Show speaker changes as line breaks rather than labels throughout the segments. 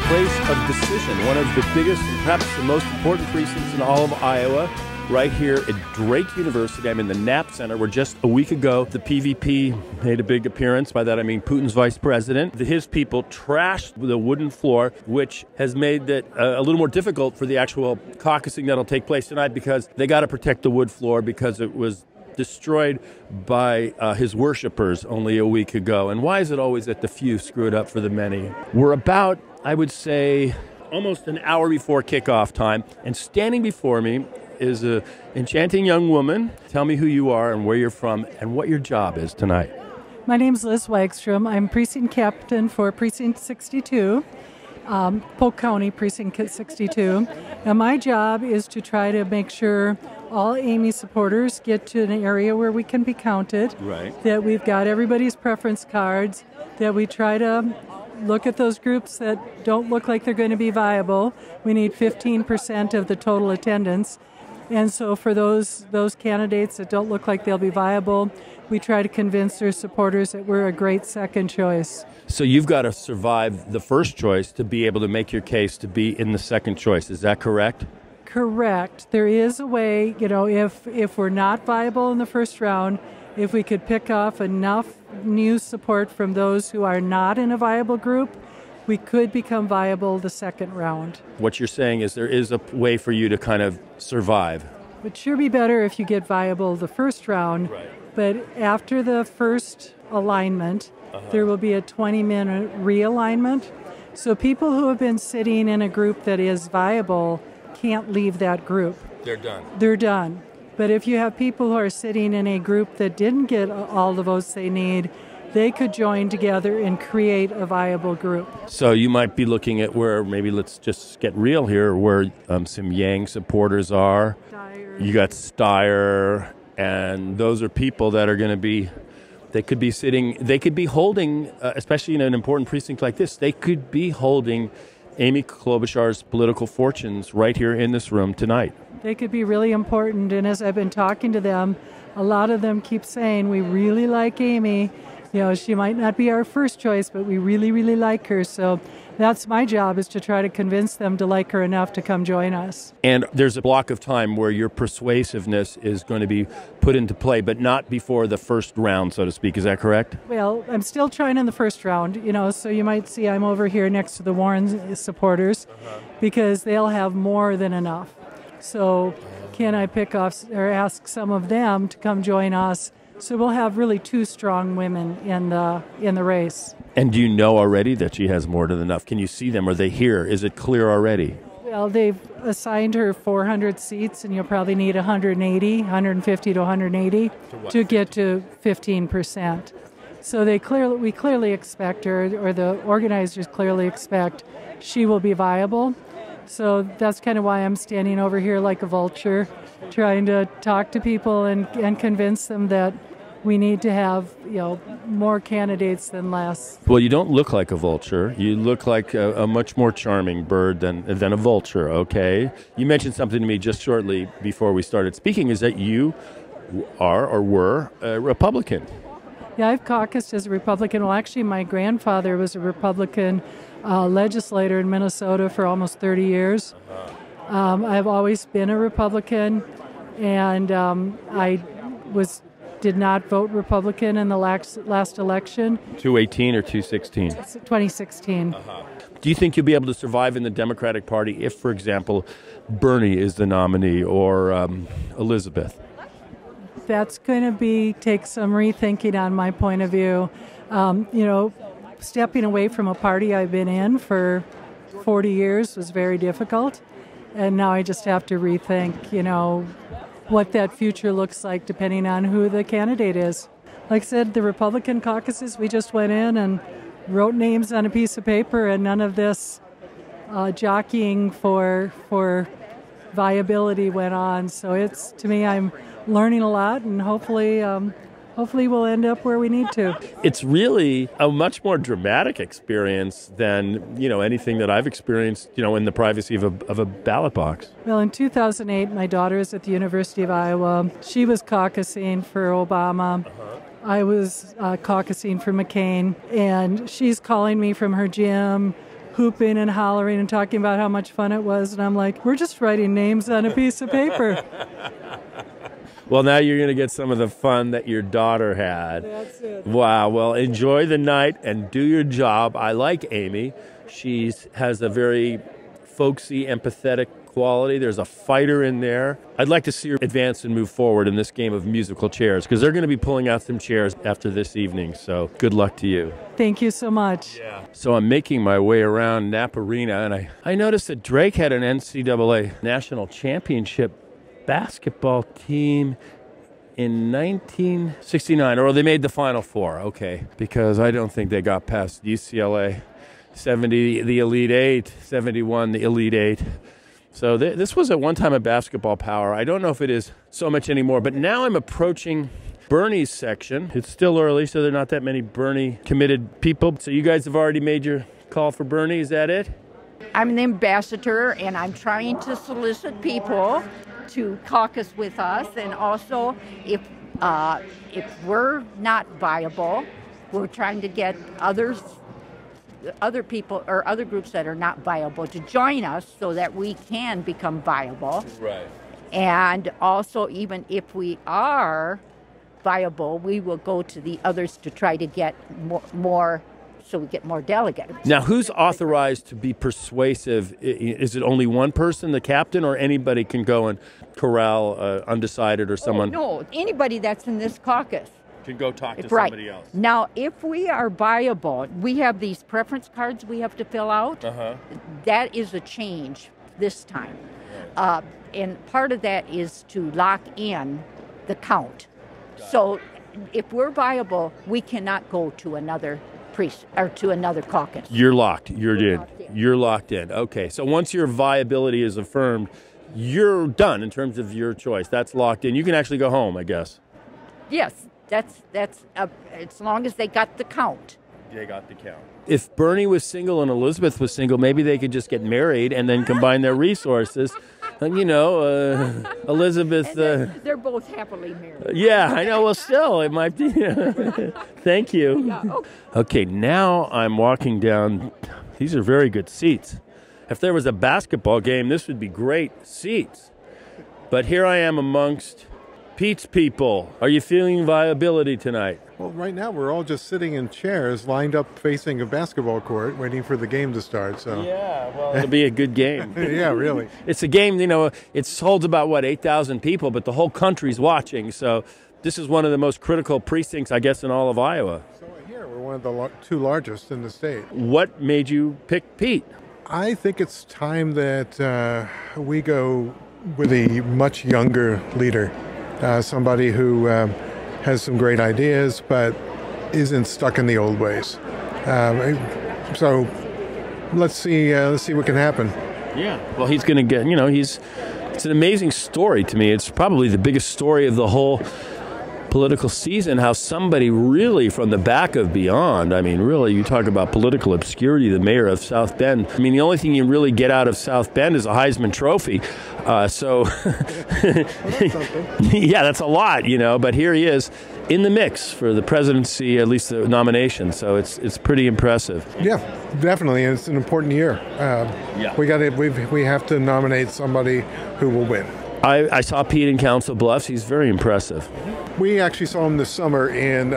place of decision, one of the biggest and perhaps the most important precincts in all of Iowa, right here at Drake University. I'm in the Knapp Center, where just a week ago, the PVP made a big appearance. By that, I mean Putin's vice president. His people trashed the wooden floor, which has made it a little more difficult for the actual caucusing that'll take place tonight, because they got to protect the wood floor because it was destroyed by his worshipers only a week ago. And why is it always that the few screw it up for the many? We're about, I would say, almost an hour before kickoff time, and standing before me is an enchanting young woman. Tell me who you are and where you're from and what your job is tonight.
My name's Liz Wagstrom. I'm precinct captain for Precinct 62, Polk County Precinct 62. And my job is to try to make sure all Amy supporters get to an area where we can be counted,
right,
that we've got everybody's preference cards, that we try to look at those groups that don't look like they're going to be viable. We need 15% of the total attendance. And so for those candidates that don't look like they'll be viable, we try to convince their supporters that we're a great second choice.
So you've got to survive the first choice to be able to make your case to be in the second choice. Is that correct?
Correct. There is a way, if we're not viable in the first round, if we could pick off enough new support from those who are not in a viable group, we could become viable the second round.
What you're saying is there is a way for you to kind of survive.
It would sure be better if you get viable the first round,
right,
but after the first alignment, there will be a 20-minute realignment. So people who have been sitting in a group that is viable can't leave that group.
They're done.
They're done. But if you have people who are sitting in a group that didn't get all the votes they need, they could join together and create a viable group.
So you might be looking at where, maybe let's just get real here, where some Yang supporters are.
Steyer.
You got Steyer, and those are people that are going to be, they could be sitting, they could be holding, especially in an important precinct like this, they could be holding Amy Klobuchar's political fortunes right here in this room tonight.
They could be really important, and as I've been talking to them, a lot of them keep saying, we really like Amy. She might not be our first choice, but we really, really like her. So that's my job, is to try to convince them to like her enough to come join us.
And there's a block of time where your persuasiveness is going to be put into play, but not before the first round, so to speak. Is that correct?
Well, I'm still trying in the first round, so you might see I'm over here next to the Warren supporters, because they'll have more than enough. So can I pick off or ask some of them to come join us? So we'll have really two strong women in the race. And
do you know already that she has more than enough? Can you see them? Are they here? Is it clear already?
Well, they've assigned her 400 seats, and you'll probably need 150 to 180 to get to 15%. So we clearly expect her, or the organizers clearly expect, she will be viable. So that's kind of why I'm standing over here like a vulture, trying to talk to people and convince them that we need to have more candidates than less.
Well, you don't look like a vulture. You look like a much more charming bird than a vulture, okay? You mentioned something to me just shortly before we started speaking, is that you are or were a Republican.
Yeah, I've caucused as a Republican. Well, actually, my grandfather was a Republican legislator in Minnesota for almost 30 years. I've always been a Republican, and I did not vote Republican in the last election.
2018 or 2016?
2016.
Do you think you'll be able to survive in the Democratic Party if, for example, Bernie is the nominee or Elizabeth?
That's going to take some rethinking on my point of view. Stepping away from a party I've been in for 40 years was very difficult. And now I just have to rethink, what that future looks like depending on who the candidate is. Like I said, the Republican caucuses, we just went in and wrote names on a piece of paper, and none of this jockeying for viability went on. So to me, I'm learning a lot, and hopefully we'll end up where we need to.
It's really a much more dramatic experience than, anything that I've experienced, in the privacy of a ballot box.
Well, in 2008, my daughter is at the University of Iowa. She was caucusing for Obama. I was caucusing for McCain, and she's calling me from her gym, hooping and hollering and talking about how much fun it was. And I'm like, we're just writing names on a piece of paper.
Well, now you're going to get some of the fun that your daughter had.
That's it.
Wow. Well, enjoy the night and do your job. I like Amy. She has a very folksy, empathetic quality. There's a fighter in there. I'd like to see her advance and move forward in this game of musical chairs, because they're going to be pulling out some chairs after this evening. So good luck to you.
Thank you so much.
Yeah. So I'm making my way around Knapp Arena, and I noticed that Drake had an NCAA national championship basketball team in 1969, or they made the Final Four, okay, because I don't think they got past UCLA. 70, the Elite Eight, 71, the Elite Eight. So this was at one time a basketball power. I don't know if it is so much anymore, but now I'm approaching Bernie's section. It's still early, so there are not that many Bernie committed people. So you guys have already made your call for Bernie, is that it?
I'm an ambassador, and I'm trying to solicit people to caucus with us, and also if we're not viable, we're trying to get other people or other groups that are not viable to join us so that we can become viable.
Right.
And also, even if we are viable, we will go to the others to try to get more so we get more delegates.
Now, who's authorized to be persuasive? Is it only one person, the captain, or anybody can go and corral undecided or someone?
Oh, no, anybody that's in this caucus
can go talk to
right.
somebody else.
Now, if we are viable, we have these preference cards we have to fill out.
Uh-huh.
That is a change this time. Right. And part of that is to lock in the count. So if we're viable, we cannot go to another or to another caucus.
You're locked. You're locked in. Okay. So once your viability is affirmed, you're done in terms of your choice. That's locked in. You can actually go home, I guess.
Yes. That's as long as they got the count.
They got the count. If Bernie was single and Elizabeth was single, maybe they could just get married and then combine their resources. Elizabeth...
they're both happily married.
Yeah, I know. Well, still, it might be... Thank you.
Yeah,
Okay, now I'm walking down... These are very good seats. If there was a basketball game, this would be great seats. But here I am amongst Pete's people. Are you feeling viability tonight?
Well, right now we're all just sitting in chairs lined up facing a basketball court waiting for the game to start. So
yeah, well, it'll be a good game.
Yeah, really.
It's a game, it holds about, 8,000 people, but the whole country's watching. So this is one of the most critical precincts, I guess, in all of Iowa.
So here, we're one of the two largest in the state.
What made you pick Pete?
I think it's time that we go with a much younger leader, somebody who has some great ideas, but isn't stuck in the old ways. So let's see what can happen.
Yeah. Well, he's going to get, it's an amazing story to me. It's probably the biggest story of the whole political season, how somebody really from the back of beyond, really, you talk about political obscurity, the mayor of South Bend. The only thing you really get out of South Bend is a Heisman Trophy. So, yeah, that's a lot, but here he is in the mix for the presidency, at least the nomination. So it's pretty impressive.
Yeah, definitely. And it's an important year. We have to nominate somebody who will win.
I saw Pete in Council Bluffs. He's very impressive.
We actually saw him this summer in,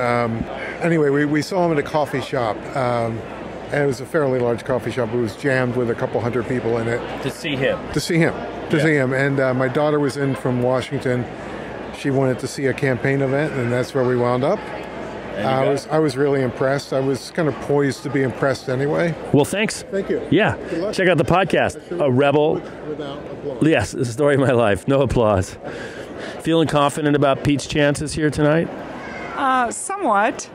we saw him at a coffee shop. And it was a fairly large coffee shop. It was jammed with a couple hundred people in it.
To see him.
And my daughter was in from Washington. She wanted to see a campaign event, and that's where we wound up. I was really impressed. I was kind of poised to be impressed anyway.
Well, thanks.
Thank you.
Yeah. Check out the podcast. A Rebel.
Without applause.
Yes, the story of my life. No applause. Feeling confident about Pete's chances here tonight?
Somewhat.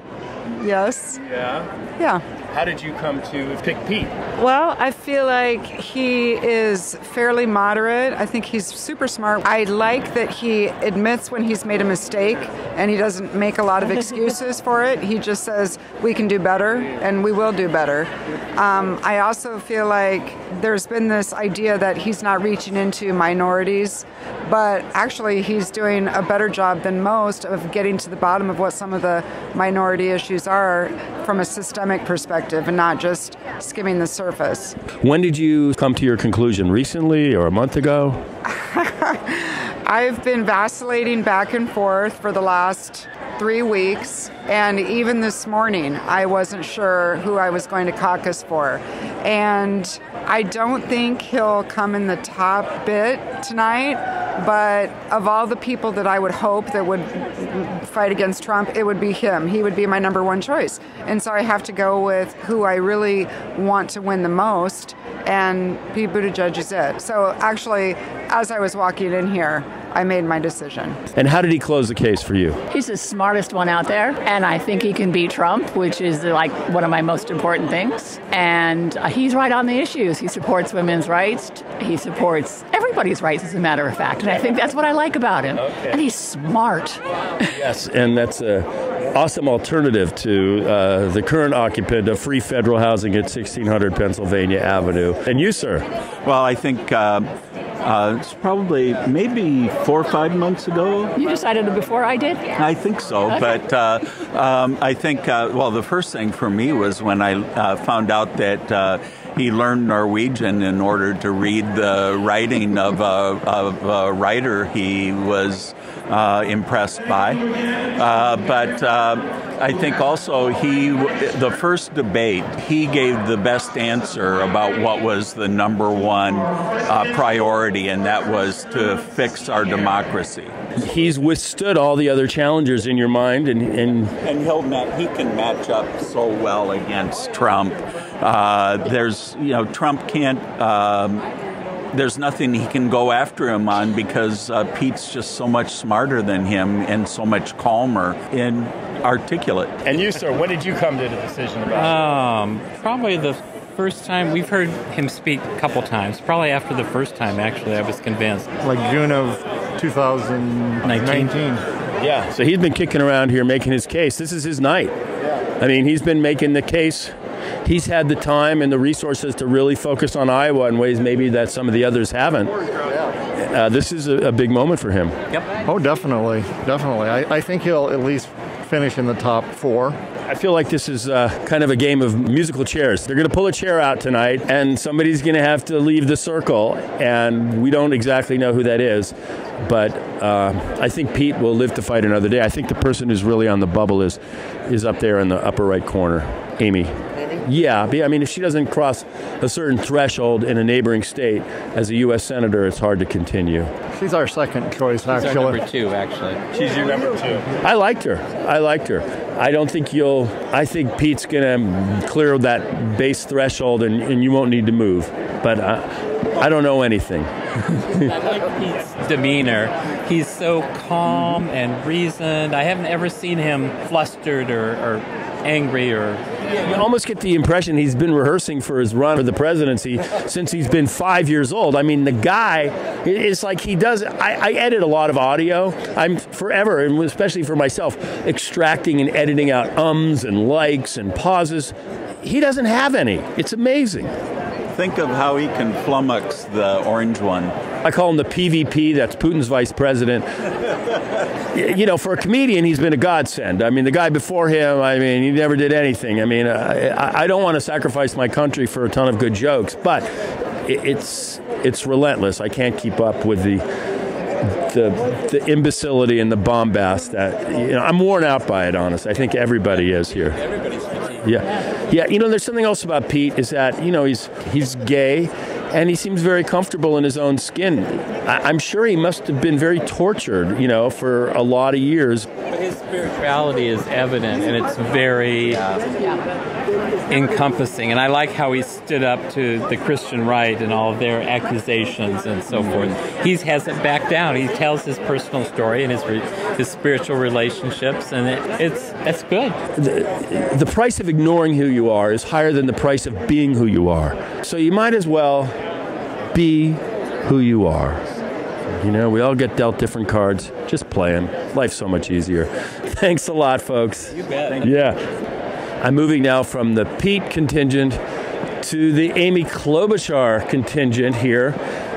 Yes. Yeah.
How did you come to pick Pete?
Well, I feel like he is fairly moderate. I think he's super smart. I like that he admits when he's made a mistake and he doesn't make a lot of excuses for it. He just says, we can do better and we will do better. I also feel like there's been this idea that he's not reaching into minorities, but actually he's doing a better job than most of getting to the bottom of what some of the minority issues are from a systemic perspective. perspective and not just skimming the surface.
When did you come to your conclusion? Recently or a month ago?
I've been vacillating back and forth for the last 3 weeks, and even this morning I wasn't sure who I was going to caucus for. And I don't think he'll come in the top bit tonight, but of all the people that I would hope that would fight against Trump, it would be him. He would be my number one choice. And so I have to go with who I really want to win the most, and Pete Buttigieg is it. So actually, as I was walking in here, I made my decision.
And how did he close the case for you?
He's the smartest one out there, and I think he can beat Trump, which is like one of my most important things. And he's right on the issues. He supports women's rights. He supports everybody's rights, as a matter of fact. And I think that's what I like about him. Okay. And he's smart.
Yes, and that's an awesome alternative to the current occupant of free federal housing at 1600 Pennsylvania Avenue. And you, sir?
Well, I think it's probably maybe 4 or 5 months ago.
You decided it before I did?
I think so, okay. But I think, well, the first thing for me was when I found out that he learned Norwegian in order to read the writing of a writer he was impressed by. But I think also the first debate, he gave the best answer about what was the number one priority, and that was to fix our democracy.
He's withstood all the other challengers in your mind, and
he can match up so well against Trump. Trump can't. There's nothing he can go after him on because Pete's just so much smarter than him and so much calmer and articulate.
And you, sir, when did you come to the decision about it?
Probably the first time. We've heard him speak a couple times. Probably after the first time, actually, I was convinced.
Like June of 2019.
Yeah, so he's been kicking around here making his case. This is his night. I mean, he's been making the case. He's had the time and the resources to really focus on Iowa in ways maybe that some of the others haven't. This is a big moment for him.
Yep.
Oh, definitely. I think he'll at least finish in the top 4.
I feel like this is kind of a game of musical chairs. They're going to pull a chair out tonight, and somebody's going to have to leave the circle, and we don't exactly know who that is. But I think Pete will live to fight another day. I think the person who's really on the bubble is up there in the upper right corner, Amy. Yeah, I mean, if she doesn't cross a certain threshold in a neighboring state as a U.S. Senator, it's hard to continue.
She's our second choice, actually.
She's our number 2, actually.
She's your number 2. I liked her. I don't think I think Pete's going to clear that base threshold and you won't need to move. But I don't know anything.
I like Pete's demeanor. He's so calm and reasoned. I haven't ever seen him flustered or angry or...
You almost get the impression he's been rehearsing for his run for the presidency since he's been 5 years old. I mean, the guy, it's like he does... I edit a lot of audio. I'm forever, and especially for myself, extracting and editing out ums and likes and pauses. He doesn't have any. It's amazing.
Think of how he can flummox the orange one.
I call him the PVP, that's Putin's vice president. You know, for a comedian, he's been a godsend. I mean, the guy before him, I mean, he never did anything. I mean, I don't want to sacrifice my country for a ton of good jokes, but it's relentless. I can't keep up with the imbecility and the bombast. That, you know, I'm worn out by it, honestly. I think everybody is here.
Everybody's
Yeah. You know, there's something else about Pete is that, you know, he's gay and he seems very comfortable in his own skin. I'm sure he must have been very tortured, you know, for a lot of years.
But his spirituality is evident, and it's very encompassing. And I like how he stood up to the Christian right and all of their accusations and so forth. He hasn't backed down. He tells his personal story and his spiritual relationships, and it's good.
The price of ignoring who you are is higher than the price of being who you are. So you might as well be who you are. You know, we all get dealt different cards. Just play them. Life's so much easier. Thanks a lot, folks.
You bet.
Yeah. I'm moving now from the Pete contingent to the Amy Klobuchar contingent here.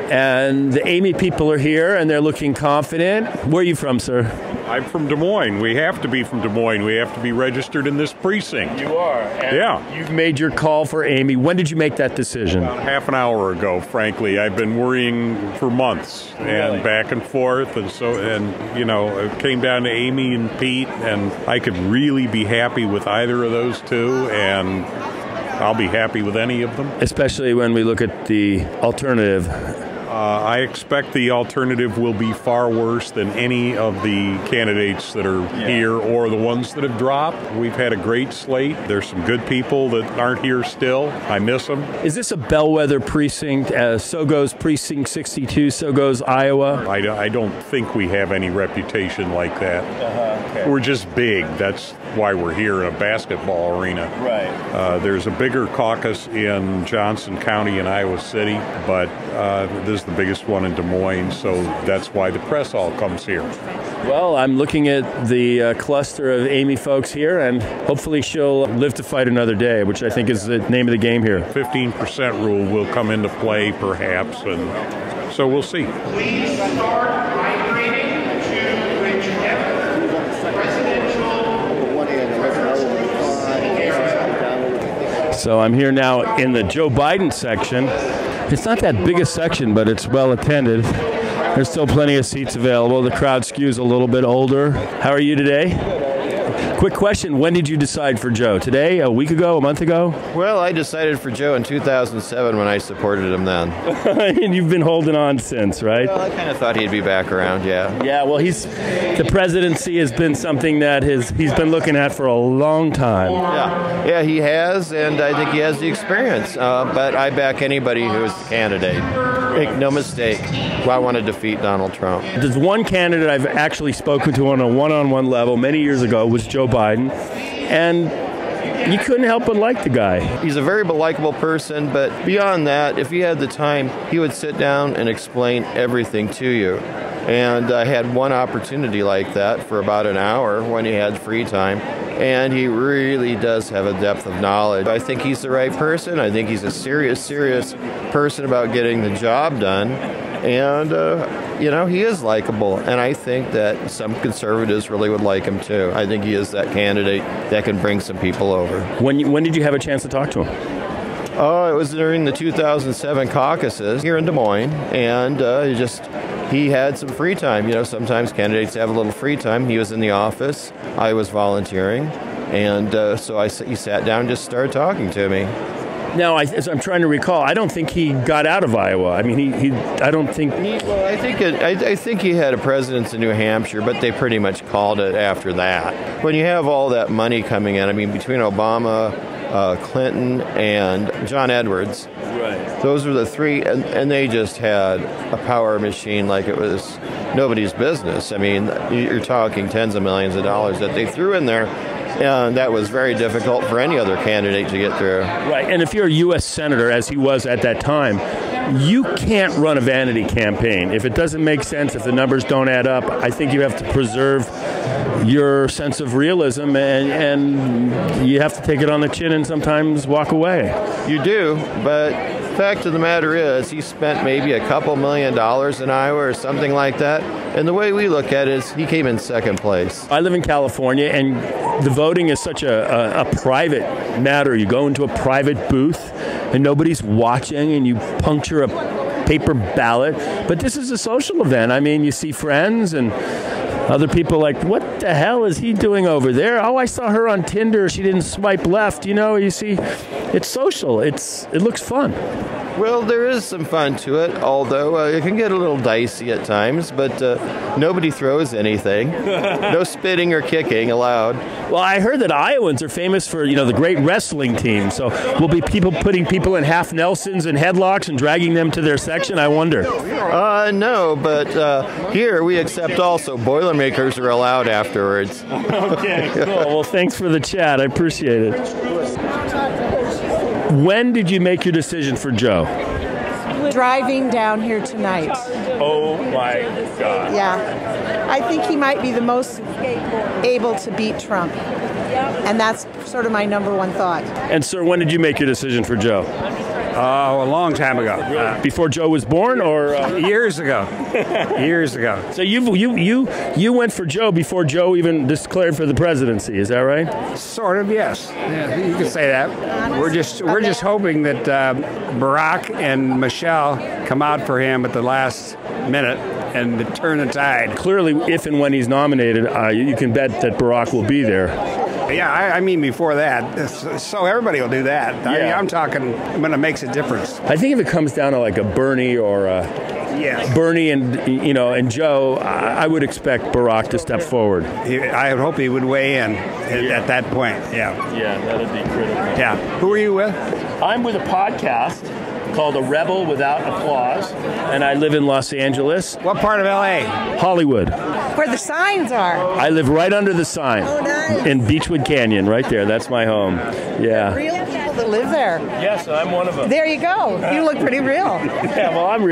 And the Amy people are here, and they're looking confident. Where are you from, sir?
I'm from Des Moines. We have to be from Des Moines. We have to be registered in this precinct.
You are. And
yeah.
You've made your call for Amy. When did you make that decision?
About half an hour ago, frankly. I've been worrying for months and back and forth. And you know, it came down to Amy and Pete, and I could really be happy with either of those two, and I'll be happy with any of them.
Especially when we look at the alternative.
I expect the alternative will be far worse than any of the candidates that are here or the ones that have dropped. We've had a great slate. There's some good people that aren't here still. I miss them.
Is this a bellwether precinct? So goes Precinct 62, so goes Iowa?
I don't think we have any reputation like that.
Okay.
We're just big. That's why we're here in a basketball arena.
Right.
There's a bigger caucus in Johnson County and Iowa City, but this is the biggest one in Des Moines, so that's why the press all comes here.
Well, I'm looking at the cluster of Amy folks here, and hopefully she'll live to fight another day, which I think is the name of the game here.
15% rule will come into play, perhaps, and so we'll see.
Please start migrating to whichever presidential.
So I'm here now in the Joe Biden section. It's not that big a section, but it's well attended. There's still plenty of seats available. The crowd skews a little bit older. How are you today? Quick question, when did you decide for Joe? Today, a week ago, a month ago?
Well, I decided for Joe in 2007 when I supported him then.
And you've been holding on since, right?
Well, I kind of thought he'd be back around, yeah.
Yeah, well, the presidency has been something that he's been looking at for a long time.
Yeah, he has, and I think he has the experience. But I back anybody who is the candidate. Make no mistake, I want to defeat Donald Trump.
There's one candidate I've actually spoken to on a one-on-one level many years ago was Joe Biden, and you couldn't help but like the guy.
He's a very likable person, but beyond that, if he had the time, he would sit down and explain everything to you. And I had one opportunity like that for about an hour when he had free time, and he really does have a depth of knowledge. I think he's the right person. I think he's a serious person about getting the job done. And, he is likable. And I think that some conservatives really would like him, too. I think he is that candidate that can bring some people over.
When did you have a chance to talk to him?
Oh, it was during the 2007 caucuses here in Des Moines. And he had some free time. Sometimes candidates have a little free time. He was in the office. I was volunteering. And so he sat down and just started talking to me.
Now, as I'm trying to recall, I don't think he got out of Iowa. I mean, I don't think.
Well, I think he had a presidency in New Hampshire, but they pretty much called it after that. When you have all that money coming in, I mean, between Obama, Clinton, and John Edwards,
right.
Those were the three, and they just had a power machine like it was nobody's business. I mean, you're talking tens of millions of dollars that they threw in there. And that was very difficult for any other candidate to get through.
Right, and if you're a U.S. senator, as he was at that time, you can't run a vanity campaign. If it doesn't make sense, if the numbers don't add up, I think you have to preserve your sense of realism, and you have to take it on the chin and sometimes walk away.
You do, but the fact of the matter is he spent maybe a couple $1 million in Iowa or something like that, and the way we look at it is he came in second place.
I live in California, and the voting is such a private matter. You go into a private booth, and nobody's watching, and you puncture a paper ballot. But this is a social event. I mean, you see friends and other people like, what the hell is he doing over there? Oh, I saw her on Tinder. She didn't swipe left. You see, it's social. It looks fun.
Well, there is some fun to it, although it can get a little dicey at times, but nobody throws anything. No spitting or kicking allowed.
Well, I heard that Iowans are famous for, the great wrestling team. So will be people putting people in half Nelsons and headlocks and dragging them to their section? I wonder.
No, but here we accept also Boilermakers are allowed afterwards.
Okay, cool. Well, thanks for the chat. I appreciate it. When did you make your decision for Joe?
Driving down here tonight.
Oh my God.
Yeah. I think he might be the most able to beat Trump. And that's sort of my number one thought.
And sir, when did you make your decision for Joe?
Oh, a long time ago.
Before Joe was born, or
years ago? Years ago.
So you went for Joe before Joe even declared for the presidency. Is that right?
Sort of, yes. Yeah, you could say that. We're just hoping that Barack and Michelle come out for him at the last minute and to turn the tide.
Clearly, if and when he's nominated, you can bet that Barack will be there.
Yeah, I mean before that. So everybody will do that. Yeah. I mean, I'm talking when it makes a difference.
I think if it comes down to like a Bernie or Bernie and Joe, I would expect Barack to step forward.
I would hope he would weigh in at that point. Yeah.
Yeah, that would be critical.
Yeah. Who are you with?
I'm with a podcast called A Rebel Without Applause, and I live in Los Angeles.
What part of L.A.?
Hollywood.
Where the signs are.
I live right under the sign.
Oh, nice.
In Beechwood Canyon, right there. That's my home. Yeah.
Real people that live there.
Yes, I'm one of them.
There you go. You look pretty real.
Yeah, well, I'm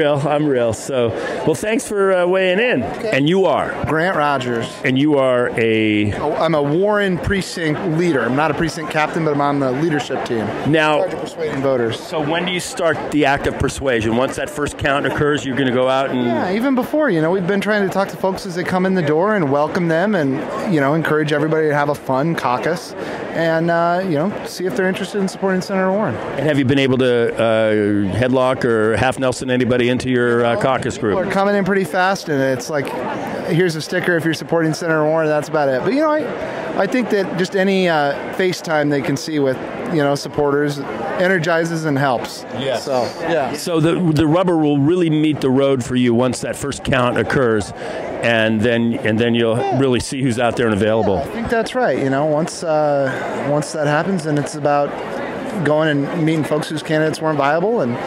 real. So, well, thanks for weighing in. Okay. And you are?
Grant Rogers.
And you are
I'm a Warren Precinct leader. I'm not a precinct captain, but I'm on the leadership team.
Now,
in charge of persuading voters.
So when do you start the act of persuasion? Once that first count occurs, you're going to go out and...
Yeah, even before. We've been trying to talk to folks as they come in the door and welcome them and, encourage everybody to have a fun caucus and, see if they're interested in supporting Senator Warren.
And have you been able to headlock or half Nelson anybody into your caucus group?
People are coming in pretty fast, and it's like, here's a sticker if you're supporting Senator Warren, that's about it. But, I think that just any FaceTime they can see with, supporters energizes and helps.
Yes.
So, yeah.
So the rubber will really meet the road for you once that first count occurs, and then you'll really see who's out there and available.
Yeah, I think that's right. Once that happens, then it's about going and meeting folks whose candidates weren't viable and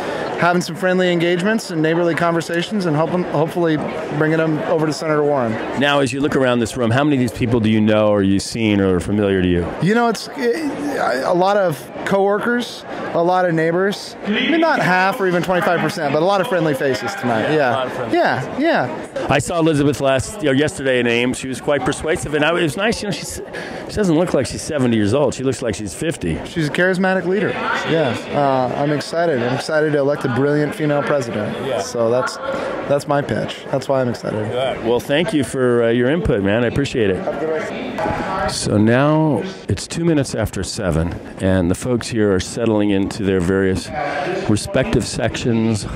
having some friendly engagements and neighborly conversations and hopefully bringing them over to Senator Warren.
Now, as you look around this room, how many of these people do you know or you've seen or are familiar to you?
It's a lot of coworkers, a lot of neighbors. Maybe not half or even 25%, but a lot of friendly faces tonight. Yeah.
I saw Elizabeth yesterday in Ames. She was quite persuasive, and it was nice. She doesn't look like she's 70 years old. She looks like she's 50.
She's a charismatic leader. Yeah. I'm excited. I'm excited to elect a brilliant female president. Yeah. So that's my pitch. That's why I'm excited.
Good. Well, thank you for your input, man. I appreciate it. So now it's 2 minutes after 7, and the folks here are settling into their various respective sections.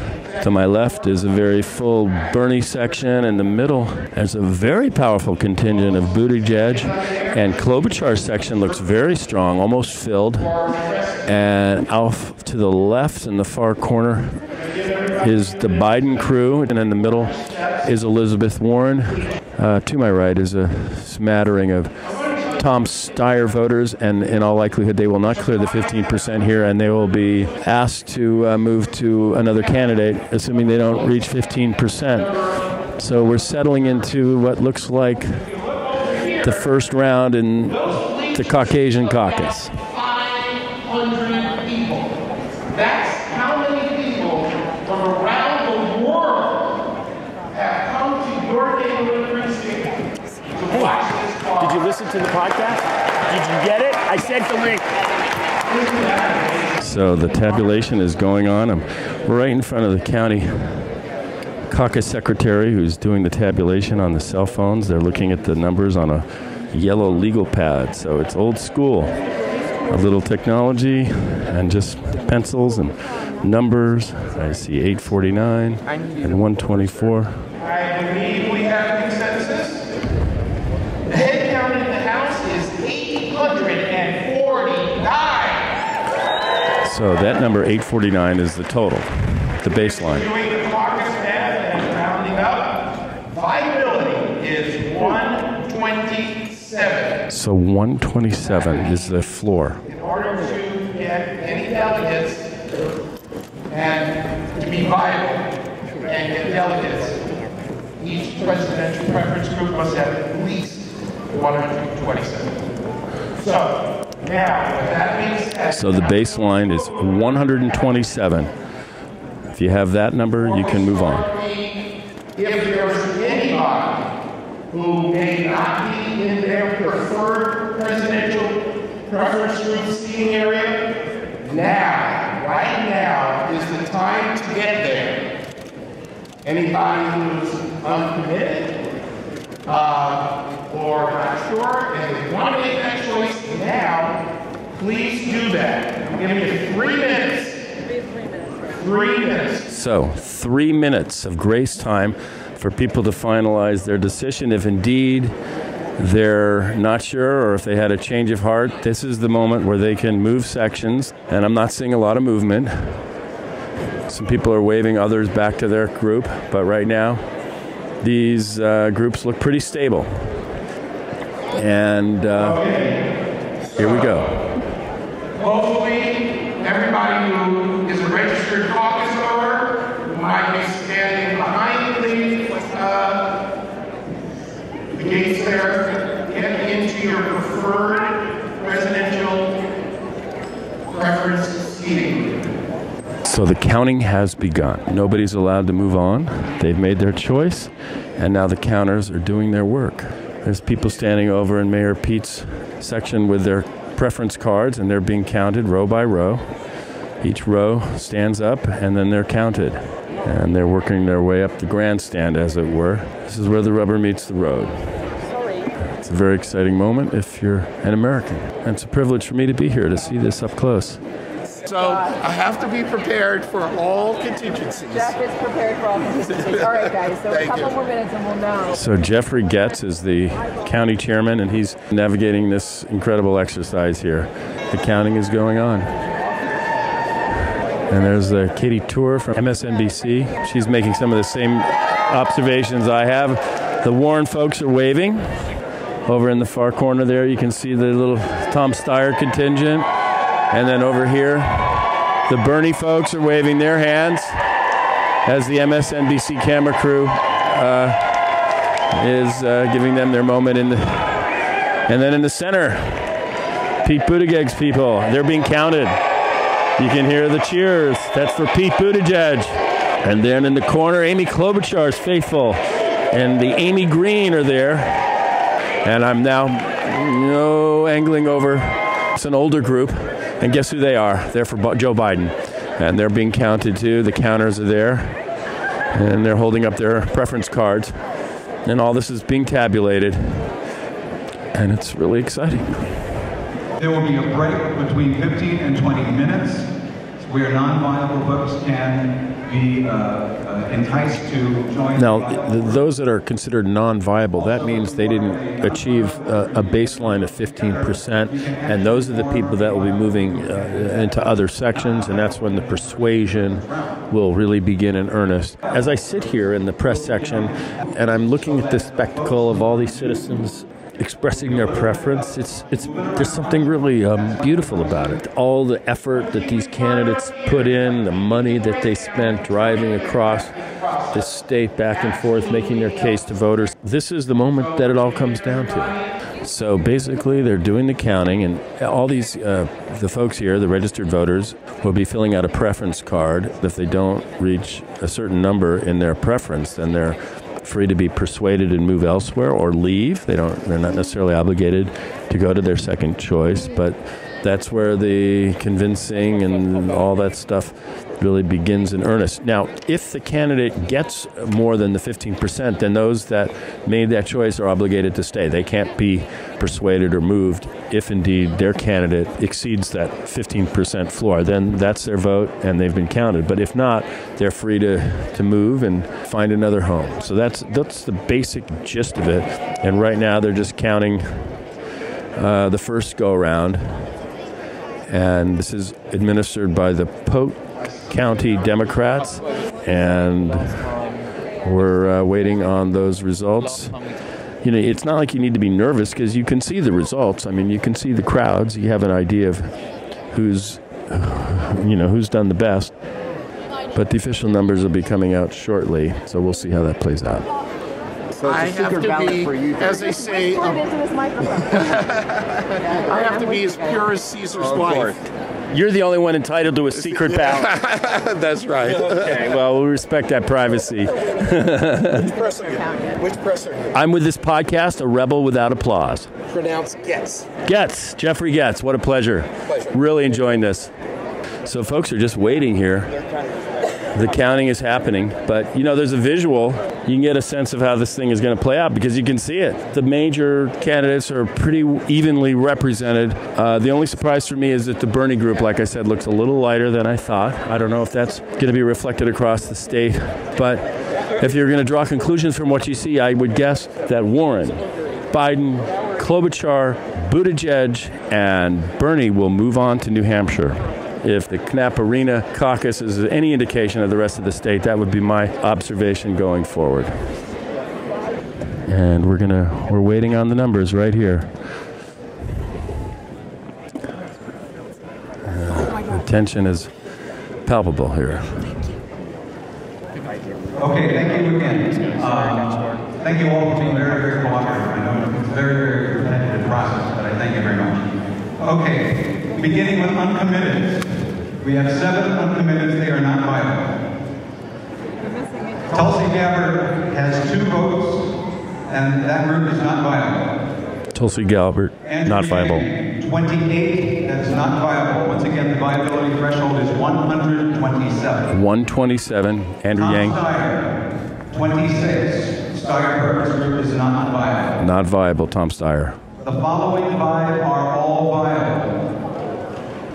To my left is a very full Bernie section. In the middle, there's a very powerful contingent of Buttigieg, and Klobuchar's section looks very strong, almost filled. And off to the left in the far corner is the Biden crew, and in the middle is Elizabeth Warren. To my right is a smattering of Tom Steyer voters, and in all likelihood they will not clear the 15% here, and they will be asked to move to another candidate, assuming they don't reach 15%. So we're settling into what looks like the first round in the Caucasian caucus.
500 people. That's how many people from around the world have come to your neighborhood precinct to watch this call.
Did you listen to the podcast? Did you get it? I sent the link. So the tabulation is going on. I'm right in front of the county caucus secretary who's doing the tabulation on the cell phones. They're looking at the numbers on a yellow legal pad. So it's old school. A little technology and just pencils and numbers. I see 849 and 124.
I believe we have consensus. The head count in the House is 849.
So that number 849 is the total, the baseline.
Doing the caucus math and rounding up, viability is 127.
So 127 is the floor.
In order to get any delegates and to be viable and get delegates, each presidential preference group must have at least 127. So, now, with that being said...
So the baseline is 127. If you have that number, you can move on.
If there's anybody who may not be in their preferred presidential preference group seating area, right now is Anybody who's uncommitted or not sure and they want to make that choice now, please do that. I'm giving you 3 minutes. 3 minutes.
So, 3 minutes of grace time for people to finalize their decision. If indeed they're not sure or if they had a change of heart, this is the moment where they can move sections. And I'm not seeing a lot of movement. Some people are waving others back to their group, but right now these groups look pretty stable. And here we go.
Hopefully, everybody who is a registered caucus voter, who might be standing behind the gates there, get into your preferred presidential preference seating.
So the counting has begun. Nobody's allowed to move on. They've made their choice, and now the counters are doing their work. There's people standing over in Mayor Pete's section with their preference cards, and they're being counted row by row. Each row stands up, and then they're counted. And they're working their way up the grandstand, as it were. This is where the rubber meets the road. It's a very exciting moment if you're an American. And it's a privilege for me to be here to see this up close.
So I have to be prepared for all contingencies.
Jeff is prepared for all contingencies. All right, guys, so a couple more minutes and we'll know.
So Jeffrey Getz is the county chairman, and he's navigating this incredible exercise here. The counting is going on. And there's Katie Tour from MSNBC. She's making some of the same observations I have. The Warren folks are waving. Over in the far corner there, you can see the little Tom Steyer contingent. And then over here, the Bernie folks are waving their hands as the MSNBC camera crew is giving them their moment in the... And then in the center, Pete Buttigieg's people, they're being counted. You can hear the cheers. That's for Pete Buttigieg. And then in the corner, Amy Klobuchar's faithful. And the Amy Green are there. And I'm now angling over. It's an older group. And guess who they are? They're for Joe Biden. And they're being counted too. The counters are there. And they're holding up their preference cards. And all this is being tabulated. And it's really exciting.
There will be a break between 15 and 20 minutes where non-viable votes can be enticed to join.
Now, those that are considered non-viable, that means they didn't achieve a baseline of 15%, and those are the people that will be moving into other sections, and that's when the persuasion will really begin in earnest. As I sit here in the press section, and I'm looking at this spectacle of all these citizens expressing their preference, there's something really beautiful about it. All the effort that these candidates put in, the money that they spent driving across the state back and forth, making their case to voters. This is the moment that it all comes down to. So basically, they're doing the counting, and all these, the folks here, the registered voters, will be filling out a preference card. If they don't reach a certain number in their preference, then they're free to be persuaded and move elsewhere or leave. They're not necessarily obligated to go to their second choice, but that's where the convincing and all that stuff really begins in earnest. Now, if the candidate gets more than the 15%, then those that made that choice are obligated to stay. They can't be persuaded or moved if indeed their candidate exceeds that 15% floor. Then that's their vote and they've been counted. But if not, they're free to move and find another home. So that's the basic gist of it. And right now they're just counting the first go-around. And this is administered by the Polk County Democrats, and we're waiting on those results. You know, it's not like you need to be nervous because you can see the results. I mean, you can see the crowds. You have an idea of who's done the best. But the official numbers will be coming out shortly, so we'll see how that plays out.
So I have to be, as they say, I have to be as pure as Caesar's wife.
You're the only one entitled to a secret ballot.
That's right.
Okay, well, we'll respect that privacy.
Which press are you? Which press are you?
I'm with this podcast, A Rebel Without Applause.
Pronounced Getz.
Getz, Jeffrey Getz. What a pleasure.
Pleasure.
Really enjoying this. So folks are just waiting here the counting is happening. But, you know, there's a visual. You can get a sense of how this thing is going to play out because you can see it. The major candidates are pretty evenly represented. The only surprise for me is that the Bernie group, like I said, looks a little lighter than I thought. I don't know if that's going to be reflected across the state. But if you're going to draw conclusions from what you see, I would guess that Warren, Biden, Klobuchar, Buttigieg, and Bernie will move on to New Hampshire. If the Knapp Arena caucus is any indication of the rest of the state, that would be my observation going forward. And we're waiting on the numbers right here. The tension is palpable here.
Okay, thank you again. Thank you all for being very, very cooperative. I know it's a very, very repetitive process, but I thank you very much. Okay, beginning with uncommitted. We have 7 uncommitted. They are not viable. Tulsi Gabbard has 2 votes, and that group is not viable.
Tulsi Gabbard, not viable.
28, that's not viable. Once again, the viability threshold is 127.
127, Andrew Yang.
Steyer, 26. Steyer Purpose Group is not viable.
Not viable, Tom Steyer.
The following 5 are all viable.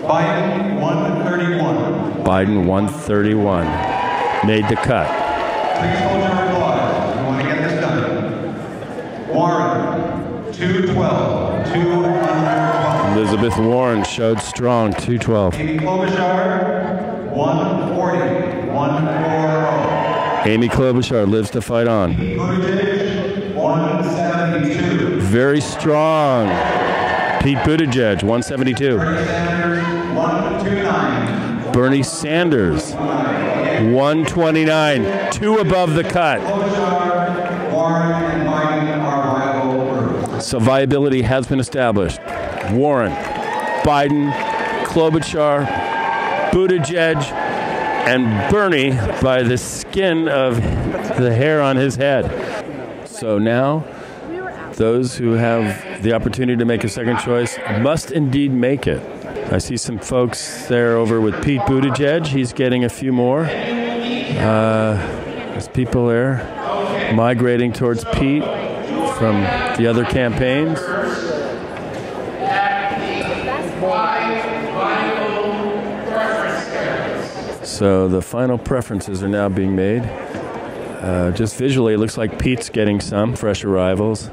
Biden, 131.
Biden, 131. Made the cut.
Please hold your applause. We want to get this done. Warren, 212. 212.
Elizabeth Warren showed strong, 212.
Amy Klobuchar, 140. 140.
Amy Klobuchar lives to fight on.
Buttigieg, 172.
Very strong. Pete Buttigieg, 172.
Bernie Sanders, 129.
Bernie Sanders, 129. 2 above the cut.
Klobuchar, Warren, and Biden are viable groups.
So viability has been established. Warren, Biden, Klobuchar, Buttigieg, and Bernie by the skin of the hair on his head. So now, those who have the opportunity to make a second choice must indeed make it. I see some folks there over with Pete Buttigieg. He's getting a few more. There's people there migrating towards Pete from the other campaigns. So the final preferences are now being made. Just visually, it looks like Pete's getting some fresh arrivals.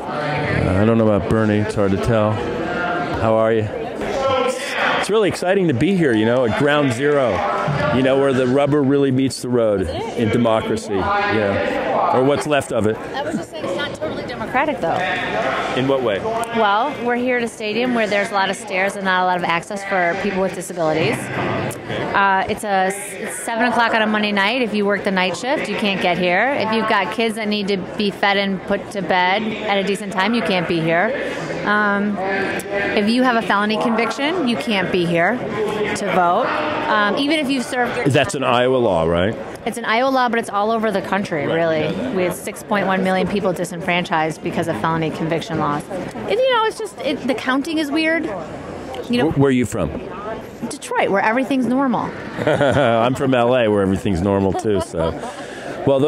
I don't know about Bernie. It's hard to tell. How are you? It's really exciting to be here, you know, at ground zero, you know, where the rubber really meets the road in democracy. Yeah. Or what's left of it.
I was just saying it's not totally democratic, though.
In what way?
Well, we're here at a stadium where there's a lot of stairs and not a lot of access for people with disabilities. It's 7 o'clock on a Monday night. If you work the night shift, you can't get here. If you've got kids that need to be fed and put to bed at a decent time, you can't be here. If you have a felony conviction, you can't be here to vote. Even if you've served your
That's an Iowa law, right?
It's an Iowa law, but it's all over the country, really. We had 6.1 million people disenfranchised because of felony conviction laws. It's just, the counting is weird.
Where are you from?
Detroit, where everything's normal.
I'm from LA, where everything's normal too. So, well,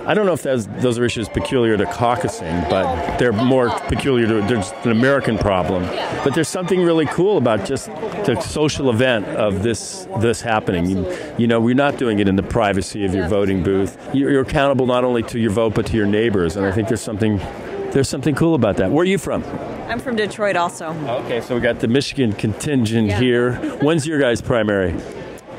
I don't know if those are issues peculiar to caucusing, but they're more peculiar to there's an American problem. But there's something really cool about just the social event of this happening. You know, we're not doing it in the privacy of your voting booth. You're accountable not only to your vote but to your neighbors, and I think there's something cool about that. Where are you from?
I'm from Detroit also.
Okay, so we got the Michigan contingent here. When's your guys' primary?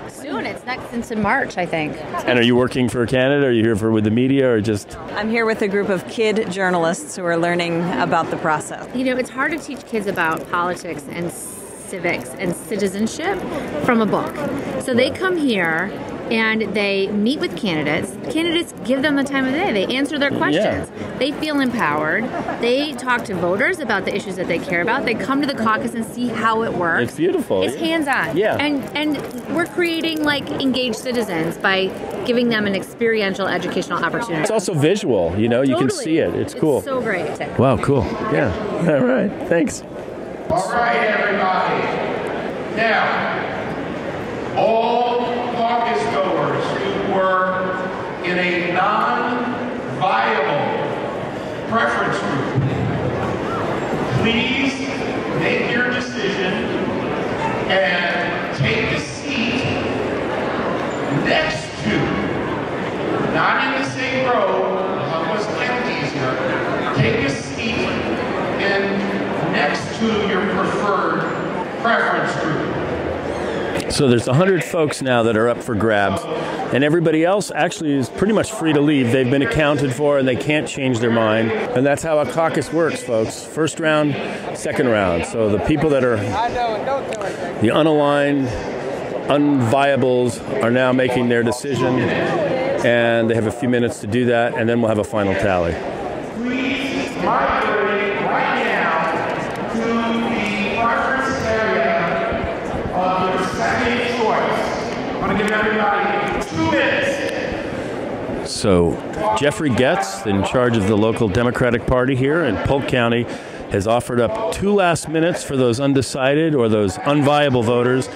Soon. It's in March, I think.
And are you working for Canada? Are you here with the media or just?
I'm here with a group of kid journalists who are learning about the process.
It's hard to teach kids about politics and civics and citizenship from a book. So they come here and they meet with candidates. Candidates give them the time of the day. They answer their questions.
Yeah.
They feel empowered. They talk to voters about the issues that they care about. They come to the caucus and see how it works.
It's beautiful.
It's hands-on.
Yeah.
And we're creating engaged citizens by giving them an experiential educational opportunity.
It's also visual, you can see it. It's cool.
It's so great.
Wow, cool. Yeah. All right. Thanks.
All right, everybody. Now, all caucus you're in a non-viable preference group, please make your decision and take a seat next to, not in the same row, almost empties here, take a seat next to your preferred preference group.
So there's 100 folks now that are up for grabs, and everybody else actually is pretty much free to leave. They've been accounted for, and they can't change their mind. And that's how a caucus works, folks. First round, second round. So the people that are the unaligned, unviables are now making their decision, and they have a few minutes to do that, and then we'll have a final tally.
Please migrate right now to the preference area of your second choice. I'm going to give everybody 2 minutes.
So Jeffrey Getz, in charge of the local Democratic Party here in Polk County, has offered up 2 last minutes for those undecided or those unviable voters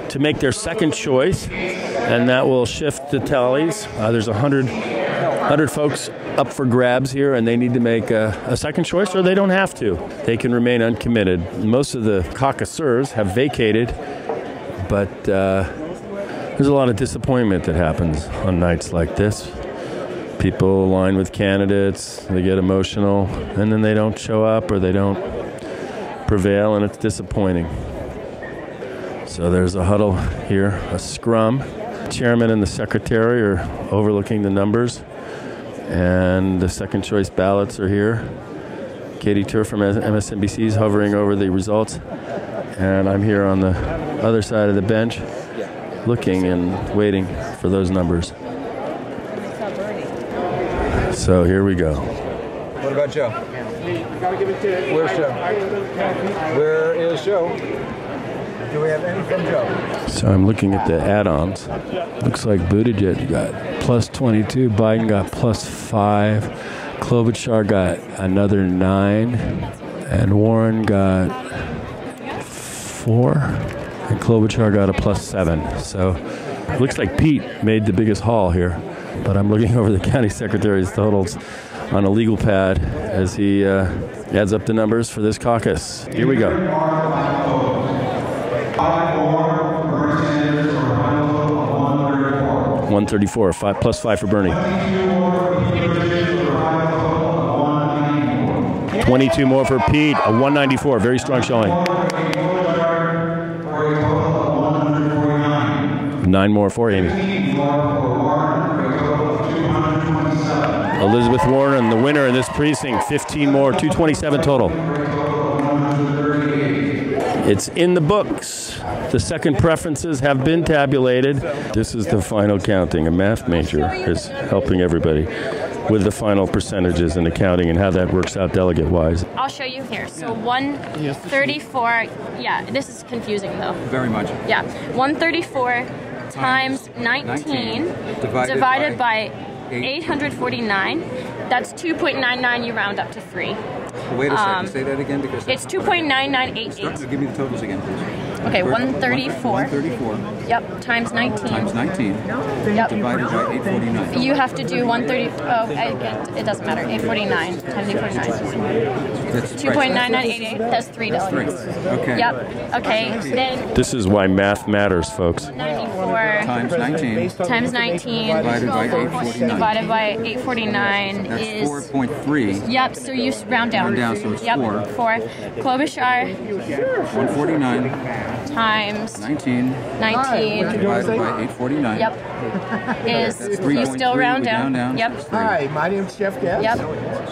to make their second choice, and that will shift the tallies. There's 100 folks up for grabs here, and they need to make a second choice, or they don't have to. They can remain uncommitted. Most of the caucusers have vacated, but there's a lot of disappointment that happens on nights like this. People align with candidates, they get emotional, and then they don't show up or they don't prevail, and it's disappointing. So there's a huddle here, a scrum. The chairman and the secretary are overlooking the numbers, and the second choice ballots are here. Katie Tur from MSNBC is hovering over the results, and I'm here on the other side of the bench looking and waiting for those numbers. So here we go.
What about Joe? Where's Joe? Where is Joe? Do we have any from Joe?
So I'm looking at the add-ons. Looks like Buttigieg got plus 22, Biden got plus 5, Klobuchar got another 9, and Warren got 4, and Klobuchar got a plus 7. So it looks like Pete made the biggest haul here. But I'm looking over the county secretary's totals on a legal pad as he adds up the numbers for this caucus. Here we go. 134, 5 plus 5 for Bernie. 22 more for Pete, a 194, very strong showing. 9 more for Amy. Elizabeth Warren, the winner in this precinct, 15 more, 227 total. It's in the books. The second preferences have been tabulated. This is the final counting. A math major is helping everybody with the final percentages and accounting and how that works out delegate-wise.
I'll show you here. So 134, yeah, this is confusing though.
Very much.
Yeah, 134 times 19 divided by 849. That's 2.99. You round up to 3.
Wait a second. Say that again because
it's 2.9988.
Give me the totals again, please.
Okay, 134.
134.
Yep, times 19.
Times 19.
Yep.
Divided by 849.
You have to do 130. Oh, it doesn't matter. 849 times 849.
That's
2.9988. That's $3.
Okay.
Yep. Okay. Then.
This is why math matters, folks.
94
times 19.
Times 19
divided by 849.
Divided by 849
That's
is
4.3.
Yep. So you round down.
Round down, so it's
4. 4. Klobuchar.
149
times
19
divided
by 849.
Yep. Is you still round down? Yep.
Hi, my name's Jeff Getz.
Yep.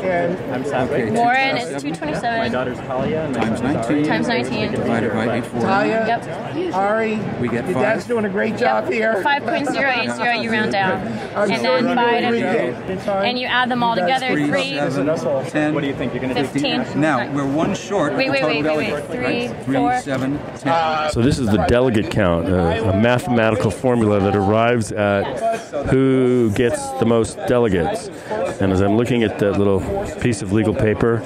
And I'm
okay,
Warren is 227.
My daughter's Talia.
Times 19.
Times 19.
Divided by 849.
Talia.
Yep.
Ari.
We get 5.
Your dad's doing a great job here.
5.080 you round down. And then and you add them all together.
3,
3,
7, 10.
What do you think? You're going to
15.
Now, we're 1 short.
Wait. 3, 4.
7, 10.
So this is the delegate count, a mathematical formula that arrives at who gets the most delegates. And as I'm looking at that little piece of legal paper,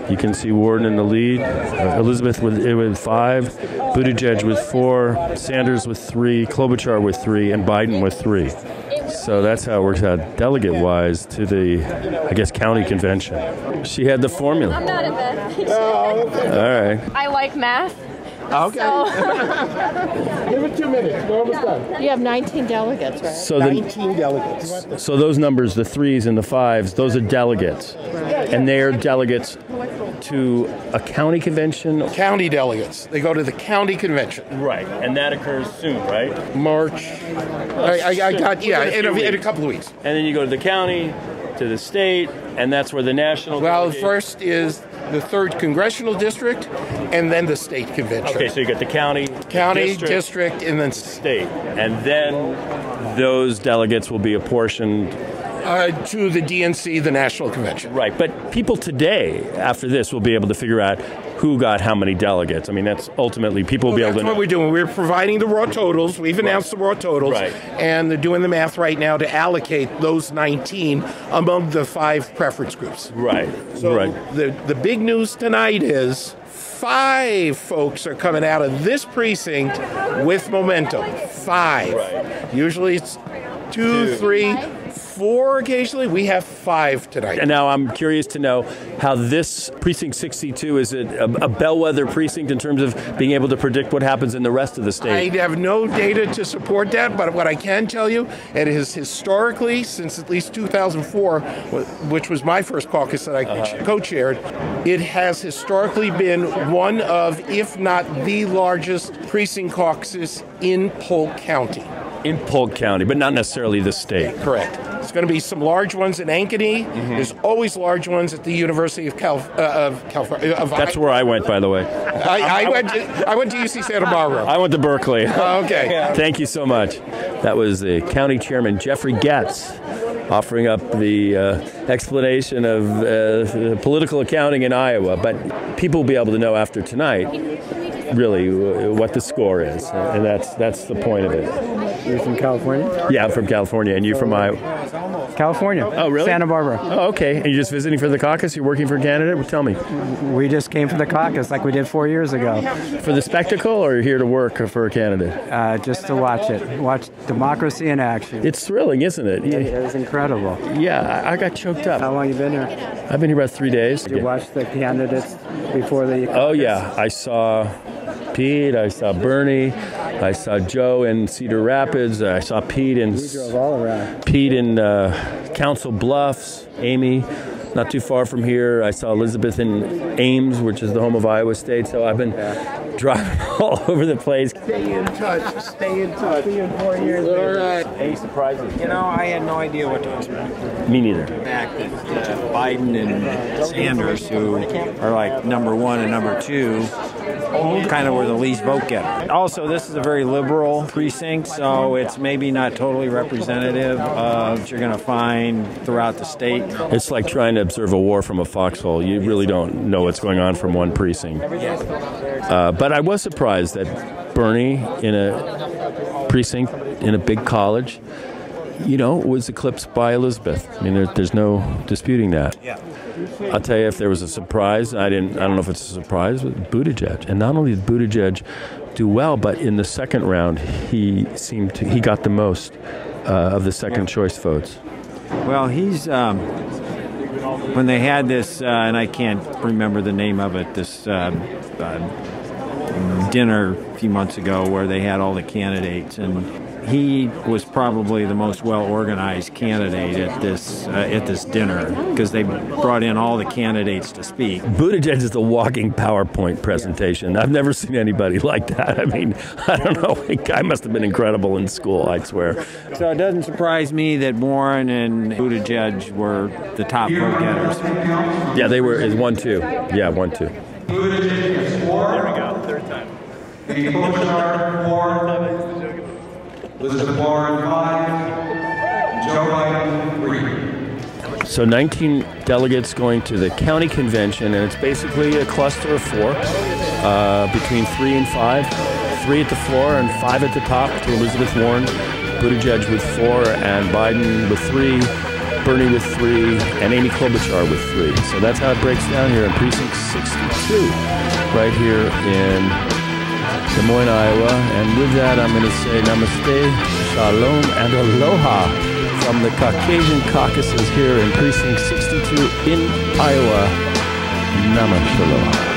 you can see Warren in the lead, Elizabeth with 5, Buttigieg with 4, Sanders with 3, Klobuchar with 3, and Biden with 3. So that's how it works out delegate-wise to the, I guess, county convention. She had the formula.
I'm not at math.
All right.
I like math.
Okay. Give it 2 minutes. We're almost done.
You have 19 delegates, right?
So
19 delegates.
So those numbers, the 3s and the 5s, those are delegates. And they're delegates to a county convention?
County delegates. They go to the county convention.
Right. And that occurs soon, right?
March. I got, yeah, in a couple of weeks.
And then you go to the county, to the state, and that's where the national...
Well, first is the 3rd Congressional District, and then the state convention.
Okay, so you get the county,
district, and then
state. And then those delegates will be apportioned...
to the DNC, the national convention.
Right, but people today, after this, will be able to figure out who got how many delegates. I mean, that's ultimately, people will be able to know.
That's what we're doing. We're providing the raw totals. We've announced the raw totals.
Right.
And they're doing the math right now to allocate those 19 among the 5 preference groups.
Right.
So the big news tonight is 5 folks are coming out of this precinct with momentum. 5. Right. Usually it's 2, 3, 4 occasionally. We have 5 tonight.
And now I'm curious to know how this Precinct 62 is a bellwether precinct in terms of being able to predict what happens in the rest of the state.
I have no data to support that, but what I can tell you, it is historically, since at least 2004, which was my first caucus that I co-chaired, it has historically been one of, if not the largest precinct caucuses in Polk County.
In Polk County, but not necessarily the state.
Correct. There's going to be some large ones in Ankeny. Mm-hmm. There's always large ones at the University of California.
That's where I went, by the way.
I went to UC Santa Barbara.
I went to Berkeley.
Okay.
Thank you so much. That was the county chairman, Jeffrey Getz, offering up the explanation of political accounting in Iowa. But people will be able to know after tonight, really, what the score is. And that's the point of it.
You're from California?
Yeah, I'm from California. And you from Iowa?
California.
Oh, really?
Santa Barbara.
Oh, okay. And you're just visiting for the caucus? You're working for a candidate? Well, tell me.
We just came for the caucus like we did 4 years ago.
For the spectacle, or you're here to work for a candidate?
Just to watch it. Watch democracy in action.
It's thrilling, isn't it?
It is incredible.
Yeah, I got choked up.
How long you been here?
I've been here about 3 days.
Did you watch the candidates before the caucus?
Oh, yeah. I saw Pete, I saw Bernie, I saw Joe in Cedar Rapids, I saw Pete in Council Bluffs, Amy, not too far from here. I saw Elizabeth in Ames, which is the home of Iowa State, so I've been driving all over the place.
Stay in touch. Stay in touch. See you in 4 years.
All right. Any surprises?
You know, I had no idea what to expect.
Me neither.
The fact that Biden and Sanders, who are like number 1 and number 2, kind of were the least vote getter. Also, this is a very liberal precinct, so it's maybe not totally representative of what you're going to find throughout the state.
It's like trying to observe a war from a foxhole. You really don't know what's going on from one precinct. But I was surprised that Bernie, in a precinct in a big college, was eclipsed by Elizabeth. I mean, there's no disputing that.
Yeah.
I'll tell you, if there was a surprise, I don't know if it's a surprise, but Buttigieg. And not only did Buttigieg do well, but in the second round, he got the most of the second choice votes.
Well, he's when they had this, and I can't remember the name of it, this dinner a few months ago where they had all the candidates, and he was probably the most well-organized candidate at this dinner because they brought in all the candidates to speak.
Buttigieg is the walking PowerPoint presentation. I've never seen anybody like that. I mean, I don't know. The guy must have been incredible in school, I swear.
So it doesn't surprise me that Warren and Buttigieg were the top vote getters.
Yeah, they were. Is 1-2. Yeah, 1-2.
Buttigieg is 4.
There we go. Third time.
The Klobuchar 4. Elizabeth Warren 5, Joe Biden 3.
So 19 delegates going to the county convention, and it's basically a cluster of 4 between 3 and 5. 3 at the floor and 5 at the top to Elizabeth Warren, Buttigieg with 4, and Biden with 3, Bernie with 3, and Amy Klobuchar with 3. So that's how it breaks down here in Precinct 62, right here in Des Moines, Iowa. And with that, I'm going to say namaste, shalom, and aloha. from the Caucasian caucuses here in Precinct 62 in Iowa. Namaste.